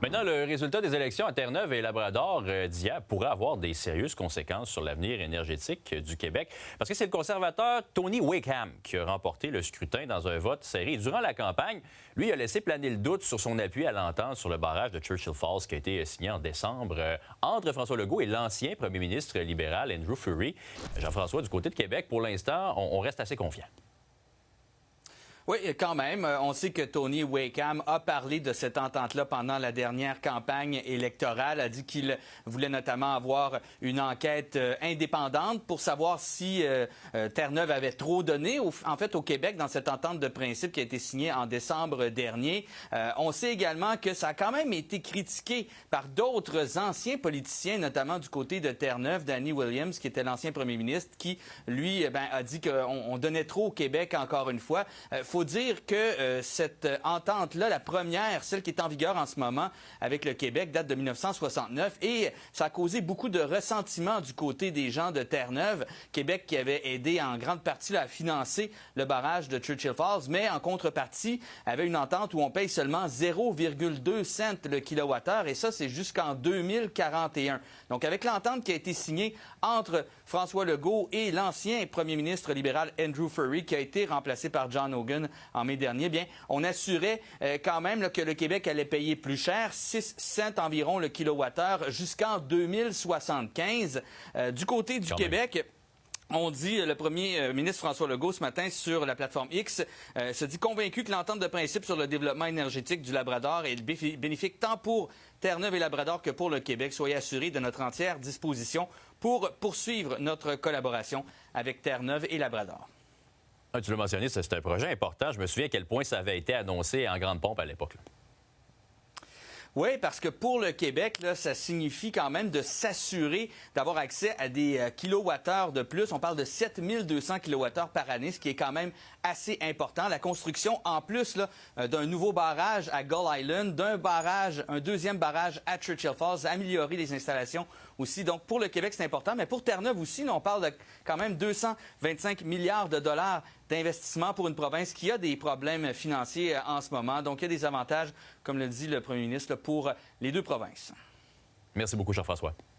Maintenant, le résultat des élections à Terre-Neuve et Labrador d'hier pourrait avoir des sérieuses conséquences sur l'avenir énergétique du Québec, parce que c'est le conservateur Tony Wakeham qui a remporté le scrutin dans un vote serré. Durant la campagne, lui a laissé planer le doute sur son appui à l'entente sur le barrage de Churchill Falls qui a été signé en décembre entre François Legault et l'ancien premier ministre libéral Andrew Furey. Jean-François, du côté de Québec, pour l'instant, on reste assez confiant. Oui, quand même. On sait que Tony Wakeham a parlé de cette entente-là pendant la dernière campagne électorale, a dit qu'il voulait notamment avoir une enquête indépendante pour savoir si Terre-Neuve avait trop donné, en fait, au Québec dans cette entente de principe qui a été signée en décembre dernier. On sait également que ça a quand même été critiqué par d'autres anciens politiciens, notamment du côté de Terre-Neuve, Danny Williams, qui était l'ancien premier ministre, qui, lui, a dit qu'on donnait trop au Québec, encore une fois. Faut dire que cette entente-là, la première, celle qui est en vigueur en ce moment avec le Québec, date de 1969 et ça a causé beaucoup de ressentiment du côté des gens de Terre-Neuve. Québec qui avait aidé en grande partie là, à financer le barrage de Churchill Falls, mais en contrepartie avait une entente où on paye seulement 0,2 cents le kilowattheure et ça, c'est jusqu'en 2041. Donc avec l'entente qui a été signée entre François Legault et l'ancien premier ministre libéral Andrew Furey, qui a été remplacé par John Hogan en mai dernier, bien, on assurait quand même là, que le Québec allait payer plus cher, 6 cents environ le kilowattheure, jusqu'en 2075. Du côté du Québec, on dit, le premier ministre François Legault ce matin sur la plateforme X se dit convaincu que l'entente de principe sur le développement énergétique du Labrador est bénéfique tant pour Terre-Neuve et Labrador que pour le Québec. Soyez assurés de notre entière disposition pour poursuivre notre collaboration avec Terre-Neuve et Labrador. Ah, tu l'as mentionné, c'est un projet important. Je me souviens à quel point ça avait été annoncé en grande pompe à l'époque. Oui, parce que pour le Québec, là, ça signifie quand même de s'assurer d'avoir accès à des kilowattheures de plus. On parle de 7200 kilowattheures par année, ce qui est quand même assez important. La construction, en plus d'un nouveau barrage à Gull Island, un deuxième barrage à Churchill Falls, améliorer les installations aussi. Donc, pour le Québec, c'est important. Mais pour Terre-Neuve aussi, là, on parle de quand même 225 milliards de dollars d'investissement pour une province qui a des problèmes financiers en ce moment. Donc, il y a des avantages, comme le dit le premier ministre, pour les deux provinces. Merci beaucoup, Jean-François.